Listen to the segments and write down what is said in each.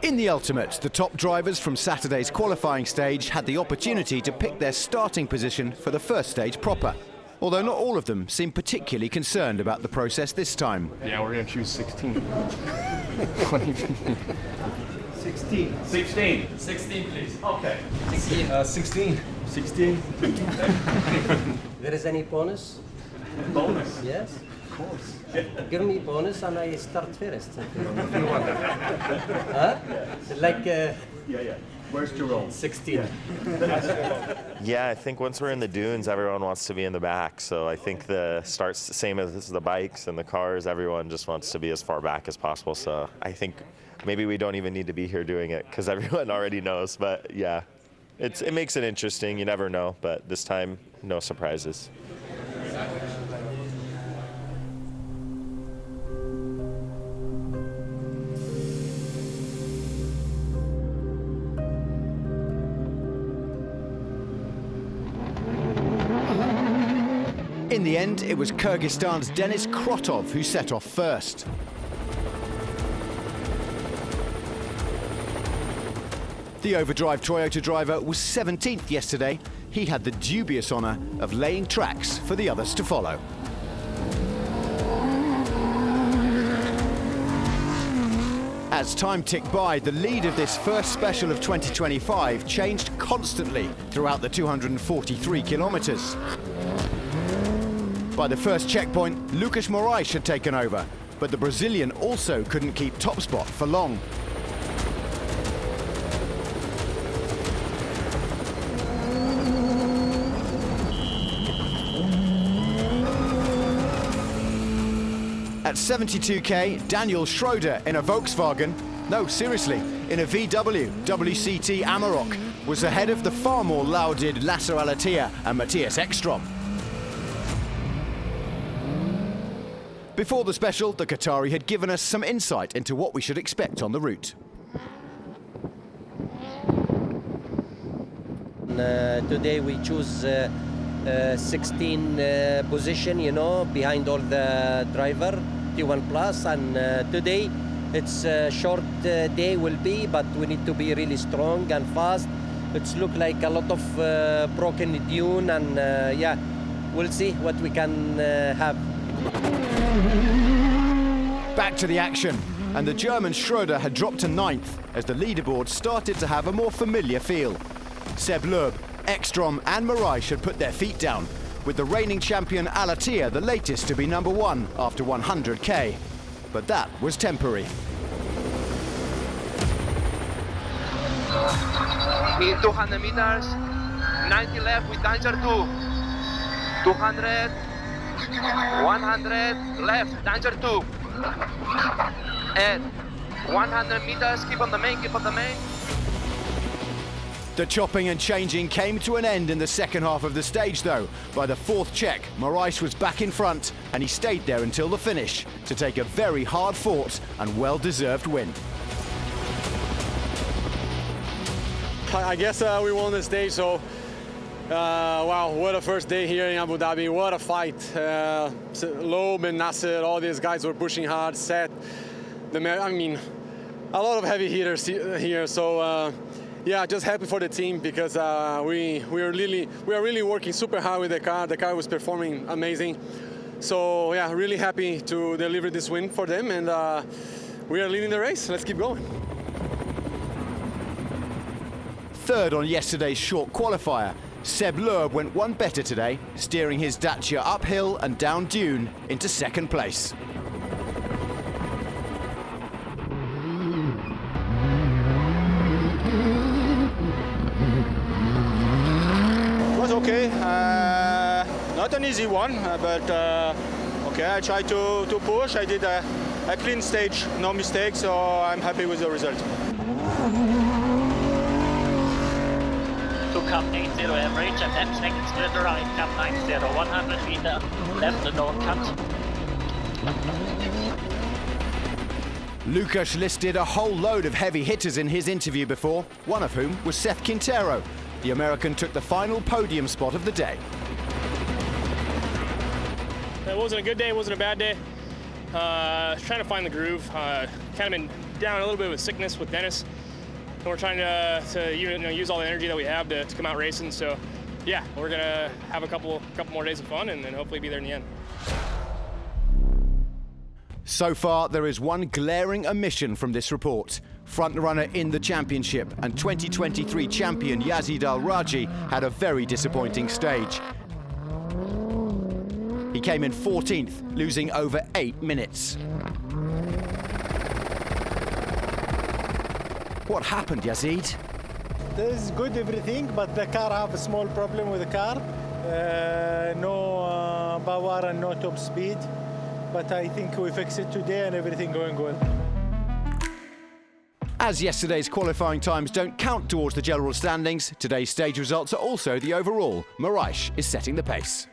In the ultimate, the top drivers from Saturday's qualifying stage had the opportunity to pick their starting position for the first stage proper. Although not all of them seem particularly concerned about the process this time. Yeah, we're going to choose 16. 16. 16. 16, please. Okay. 16. 16. 16. There is any bonus? Bonus? Yes. Of course. Give me bonus and I start first. If you want. Huh? Like Yeah. Where's Jerome? 16. Yeah, I think once we're in the dunes, everyone wants to be in the back. So I think the start's the same as the bikes and the cars. Everyone just wants to be as far back as possible. So I think maybe we don't even need to be here doing it because everyone already knows. But yeah, it makes it interesting. You never know. But this time, no surprises. In the end, it was Kyrgyzstan's Denis Krotov who set off first. The overdrive Toyota driver was 17th yesterday. He had the dubious honour of laying tracks for the others to follow. As time ticked by, the lead of this first special of 2025 changed constantly throughout the 243 kilometres. By the first checkpoint, Łukasz Morais had taken over, but the Brazilian also couldn't keep top spot for long. At 72k, Daniel Schroeder in a Volkswagen, no, seriously, in a VW WCT Amarok, was ahead of the far more lauded Lasse Alatia and Matthias Ekstrom. Before the special, the Qatari had given us some insight into what we should expect on the route. Today we choose 16 position, you know, behind all the driver, T1 Plus, and today it's a short day will be, but we need to be really strong and fast. It's look like a lot of broken dune, and yeah, we'll see what we can have. Back to the action, and the German Schroeder had dropped to 9th as the leaderboard started to have a more familiar feel. Seb Loeb, Ekstrom and Morais had put their feet down, with the reigning champion Alatia the latest to be number 1 after 100k. But that was temporary. In 200 meters, 90 left with danger 2. 200, 100 left, danger 2. And 100 meters, keep on the main, keep on the main. The chopping and changing came to an end in the second half of the stage though. By the 4th check, Morais was back in front and he stayed there until the finish to take a very hard-fought and well-deserved win. I guess we won the stage, so wow, what a first day here in Abu Dhabi, what a fight. Loeb and Nasser, all these guys were pushing hard, set. I mean, a lot of heavy hitters here, so yeah, just happy for the team because we are really working super hard with the car. The car was performing amazing. So yeah, really happy to deliver this win for them, and we are leading the race. Let's keep going. Third on yesterday's short qualifier, Seb Loeb went one better today, steering his Dacia uphill and down dune into second place. It was okay, not an easy one, but okay, I tried to push. I did a clean stage, no mistakes, so I'm happy with the result. To come 80 average and 10 seconds to the right, come 90, 100 meter left the don't cut. Łukasz listed a whole load of heavy hitters in his interview before, one of whom was Seth Quintero. The American took the final podium spot of the day. It wasn't a good day, it wasn't a bad day. Trying to find the groove. Kind of been down a little bit with sickness with Dennis, and we're trying to use all the energy that we have to come out racing. So, yeah, we're gonna have a couple more days of fun, and then hopefully be there in the end. So far, there is one glaring omission from this report. Frontrunner in the championship and 2023 champion Yazid Al-Raji had a very disappointing stage. He came in 14th, losing over 8 minutes. What happened, Yazid? This is good everything, but the car have a small problem with the car. No power and no top speed. But I think we fix it today and everything going well. As yesterday's qualifying times don't count towards the general standings, today's stage results are also the overall. Morais is setting the pace.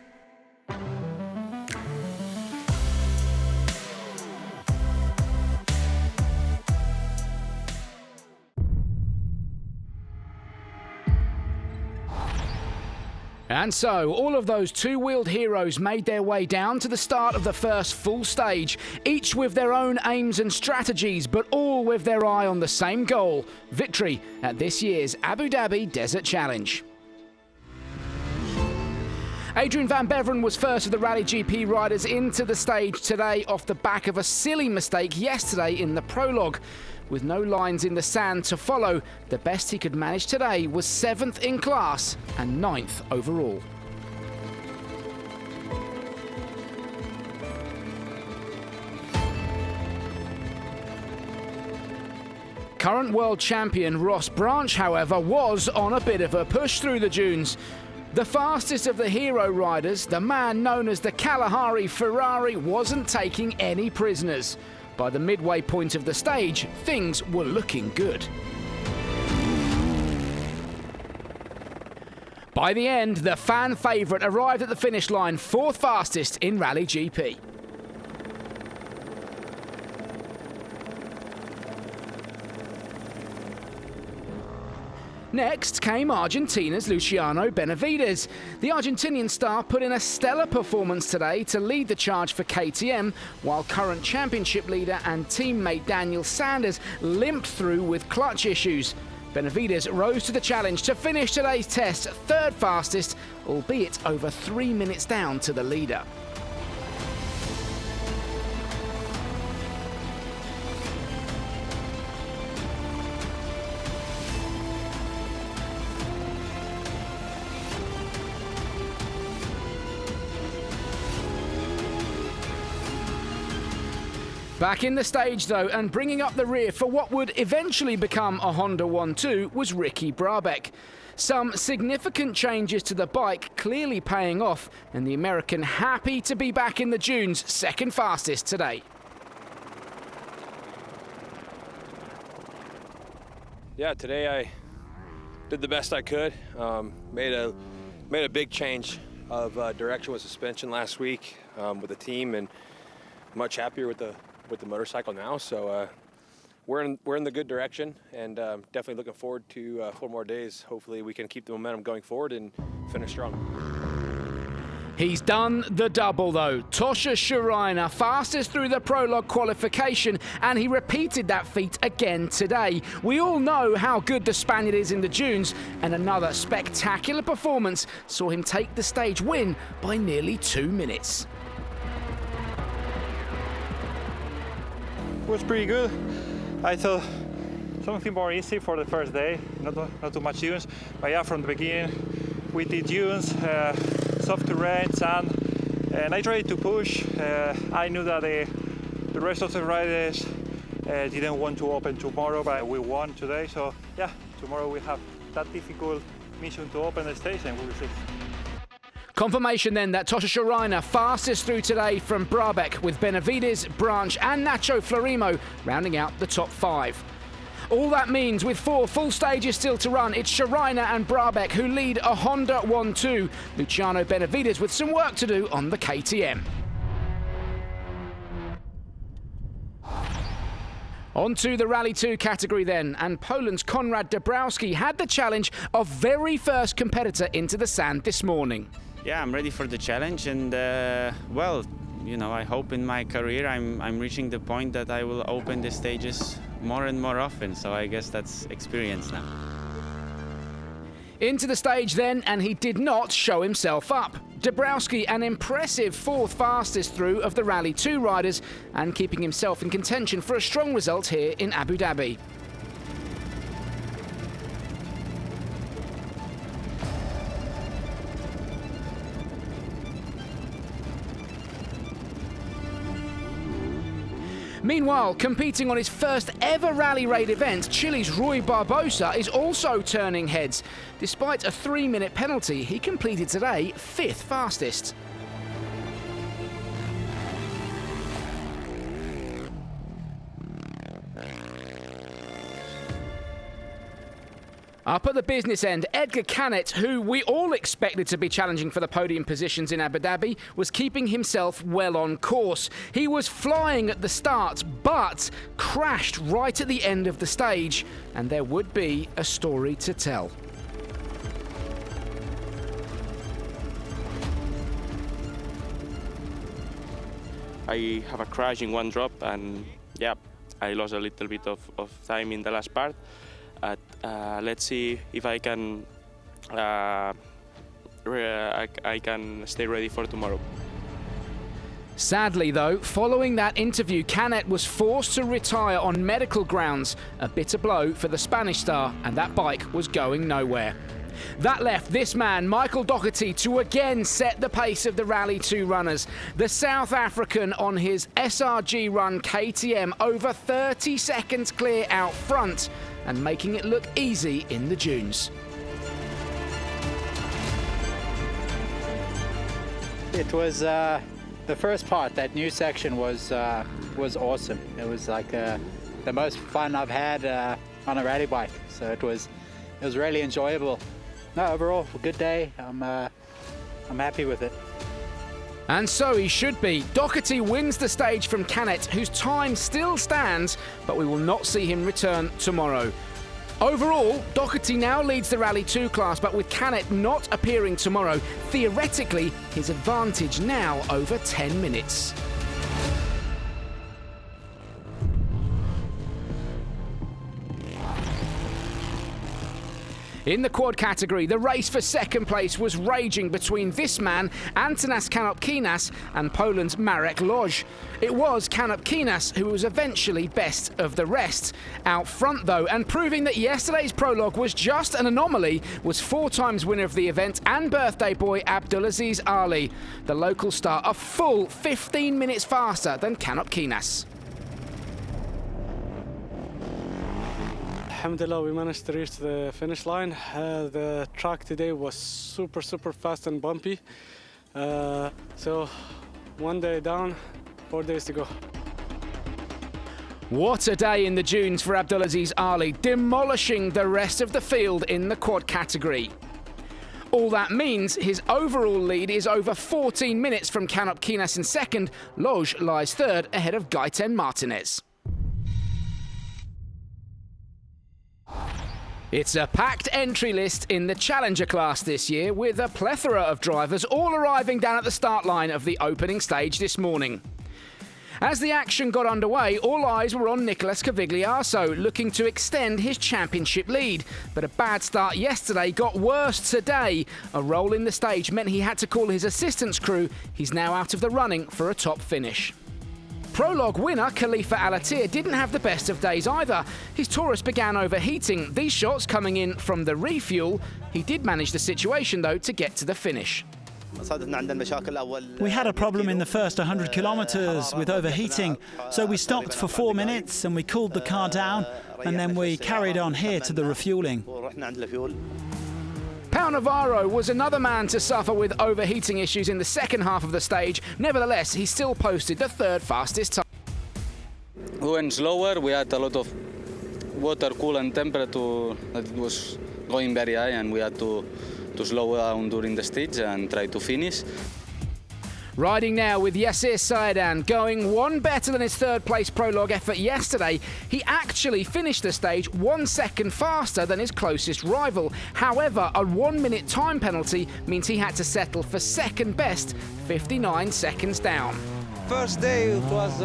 And so, all of those two-wheeled heroes made their way down to the start of the first full stage, each with their own aims and strategies, but all with their eye on the same goal: victory at this year's Abu Dhabi Desert Challenge. Adrian van Beveren was first of the RallyGP riders into the stage today off the back of a silly mistake yesterday in the prologue. With no lines in the sand to follow, the best he could manage today was 7th in class and 9th overall. Current world champion Ross Branch, however, was on a bit of a push through the dunes. The fastest of the hero riders, the man known as the Kalahari Ferrari, wasn't taking any prisoners. By the midway point of the stage, things were looking good. By the end, the fan favourite arrived at the finish line 4th fastest in RallyGP. Next came Argentina's Luciano Benavides. The Argentinian star put in a stellar performance today to lead the charge for KTM, while current championship leader and teammate Daniel Sanders limped through with clutch issues. Benavides rose to the challenge to finish today's test 3rd fastest, albeit over 3 minutes down to the leader. Back in the stage though, and bringing up the rear for what would eventually become a Honda 1-2 was Ricky Brabec. Some significant changes to the bike clearly paying off, and the American happy to be back in the dunes, 2nd fastest today. Yeah, today I did the best I could. Made a big change of direction with suspension last week with the team, and much happier with the motorcycle now. So we're in the good direction, and definitely looking forward to 4 more days. Hopefully we can keep the momentum going forward and finish strong. He's done the double though. Tosha Shurina fastest through the prologue qualification, and he repeated that feat again today. We all know how good the Spaniard is in the dunes, and another spectacular performance saw him take the stage win by nearly 2 minutes. It was pretty good. I thought something more easy for the first day, not too much dunes. But yeah, from the beginning we did dunes, soft terrain, sand, and I tried to push. I knew that the rest of the riders didn't want to open tomorrow, but we won today. So yeah, tomorrow we have that difficult mission to open the stage, and we will see. Confirmation then that Tosha Shurina fastest through today from Brabec, with Benavides, Branch and Nacho Florimo rounding out the top 5. All that means, with 4 full stages still to run, it's Shurina and Brabec who lead a Honda 1-2. Luciano Benavides with some work to do on the KTM. On to the Rally 2 category then, and Poland's Konrad Dabrowski had the challenge of very first competitor into the sand this morning. Yeah, I'm ready for the challenge, and well, you know, I hope in my career I'm reaching the point that I will open the stages more and more often. So I guess that's experience now. Into the stage then, and he did not show himself up. Dabrowski, an impressive fourth fastest through of the Rally 2 riders, and keeping himself in contention for a strong result here in Abu Dhabi. Meanwhile, competing on his first ever rally raid event, Chile's Rui Barbosa is also turning heads. Despite a 3-minute penalty, he completed today 5th fastest. Up at the business end, Edgar Canet, who we all expected to be challenging for the podium positions in Abu Dhabi, was keeping himself well on course. He was flying at the start, but crashed right at the end of the stage, and there would be a story to tell. I have a crash in one drop, and yeah, I lost a little bit of time in the last part. Let's see if I can stay ready for tomorrow. Sadly though, following that interview, Canet was forced to retire on medical grounds, a bitter blow for the Spanish star, and that bike was going nowhere. That left this man, Michael Doherty, to again set the pace of the Rally 2 runners. The South African on his SRG run KTM over 30 seconds clear out front and making it look easy in the dunes. It was the first part, that new section was awesome. It was like the most fun I've had on a rally bike. So it was really enjoyable. No, overall, a good day. I'm happy with it. And so he should be. Doherty wins the stage from Canet, whose time still stands, but we will not see him return tomorrow. Overall, Doherty now leads the Rally 2 class, but with Canet not appearing tomorrow, theoretically, his advantage now over 10 minutes. In the quad category, the race for second place was raging between this man, Antanas Kanopkinas, and Poland's Marek Loj. It was Kanopkinas who was eventually best of the rest. Out front though, and proving that yesterday's prologue was just an anomaly, was 4 times winner of the event and birthday boy Abdulaziz Ali. The local star a full 15 minutes faster than Kanopkinas. Alhamdulillah, we managed to reach the finish line. The track today was super fast and bumpy. So 1 day down, 4 days to go. What a day in the dunes for Abdulaziz Ali, demolishing the rest of the field in the quad category. All that means his overall lead is over 14 minutes from Kanopkinas in second. Loj lies third ahead of Gaiten Martinez. It's a packed entry list in the Challenger class this year, with a plethora of drivers all arriving down at the start line of the opening stage this morning. As the action got underway, all eyes were on Nicolas Cavigliaso, looking to extend his championship lead. But a bad start yesterday got worse today. A roll in the stage meant he had to call his assistance crew. He's now out of the running for a top finish. Prologue winner Khalifa Alatir didn't have the best of days either. His Taurus began overheating, these shots coming in from the refuel. He did manage the situation though to get to the finish. We had a problem in the first 100 kilometers with overheating, so we stopped for 4 minutes and we cooled the car down, and then we carried on here to the refueling. Pau Navarro was another man to suffer with overheating issues in the second half of the stage. Nevertheless, he still posted the third fastest time. We went slower, we had a lot of water coolant temperature that was going very high, and we had to slow down during the stage and try to finish. Riding now with Yassir Saidan, going one better than his third place prologue effort yesterday. He actually finished the stage 1 second faster than his closest rival. However, a 1 minute time penalty means he had to settle for second best, 59 seconds down. first day it was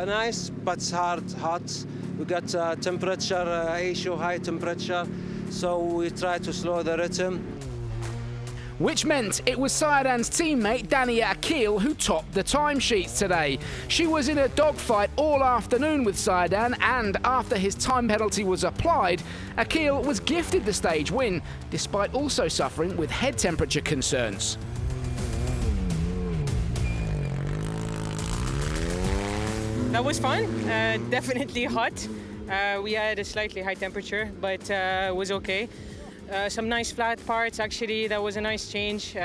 nice, but hot. We got temperature issue, high temperature, so we tried to slow the rhythm. Which meant it was Sayadan's teammate Dania Akil who topped the timesheets today. She was in a dogfight all afternoon with Sayadan, and after his time penalty was applied, Akil was gifted the stage win, despite also suffering with head temperature concerns. That was fun, definitely hot. We had a slightly high temperature, but it was okay. Some nice flat parts, actually, that was a nice change.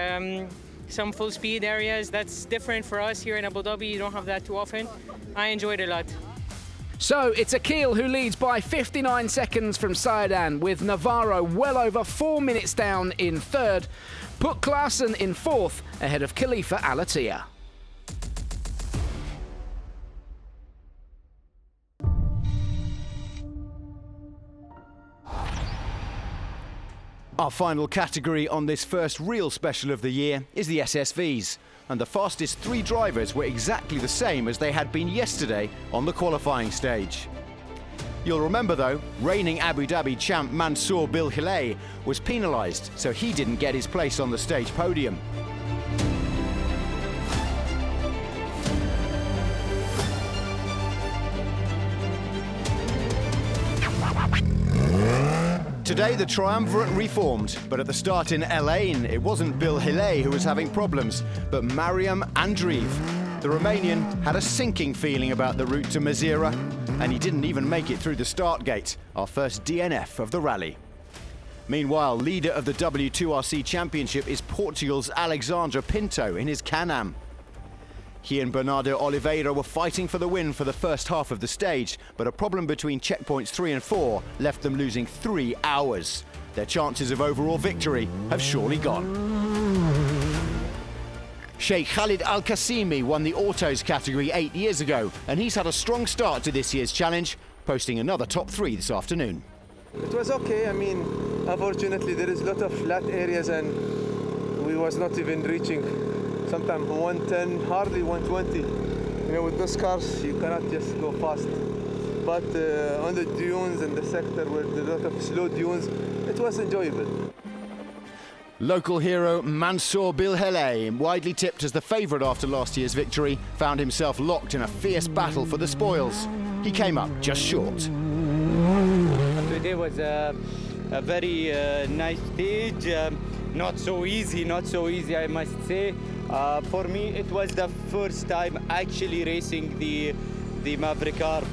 Some full speed areas, that's different for us here in Abu Dhabi, you don't have that too often. I enjoyed it a lot. So it's Akil who leads by 59 seconds from Sayadan, with Navarro well over 4 minutes down in third. Put Klaassen in fourth, ahead of Khalifa Al Attiyah. Our final category on this first real special of the year is the SSVs, and the fastest 3 drivers were exactly the same as they had been yesterday on the qualifying stage. You'll remember though, reigning Abu Dhabi champ Mansour Bilhilay was penalised, so he didn't get his place on the stage podium. Today the triumvirate reformed, but at the start in El Ain it wasn't Bilhilay who was having problems, but Mariam Andreev. The Romanian had a sinking feeling about the route to Mazira, and he didn't even make it through the start gate, our first DNF of the rally. Meanwhile, leader of the W2RC Championship is Portugal's Alexandre Pinto in his Can-Am. He and Bernardo Oliveira were fighting for the win for the first half of the stage, but a problem between checkpoints 3 and 4 left them losing 3 hours. Their chances of overall victory have surely gone. Sheikh Khalid Al-Qasimi won the autos category 8 years ago, and he's had a strong start to this year's challenge, posting another top 3 this afternoon. It was okay. I mean, unfortunately there is a lot of flat areas and we was not even reaching. Sometimes 110, hardly 120. You know, with those cars, you cannot just go fast. But on the dunes and the sector where there are a lot of slow dunes, it was enjoyable. Local hero Mansour Bilhilay, widely tipped as the favourite after last year's victory, found himself locked in a fierce battle for the spoils. He came up just short. Today was a very nice stage. Not so easy, I must say. For me, it was the first time actually racing the Maverick car.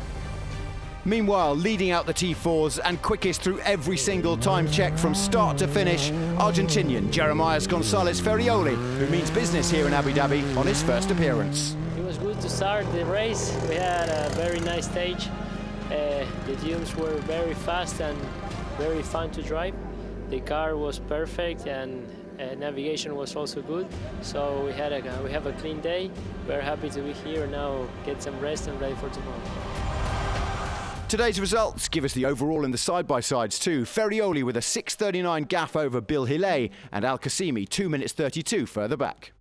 Meanwhile, leading out the T4s and quickest through every single time check from start to finish, Argentinian Jeremias Gonzalez Ferrioli, who means business here in Abu Dhabi on his first appearance. It was good to start the race. We had a very nice stage. The dunes were very fast and very fun to drive. The car was perfect and navigation was also good. So we have a clean day. We're happy to be here now, get some rest and ready for tomorrow. Today's results give us the overall in the side-by-sides too. Ferrioli with a 6:39 gaff over Bilhilay and Al-Qasimi 2 minutes 32 further back.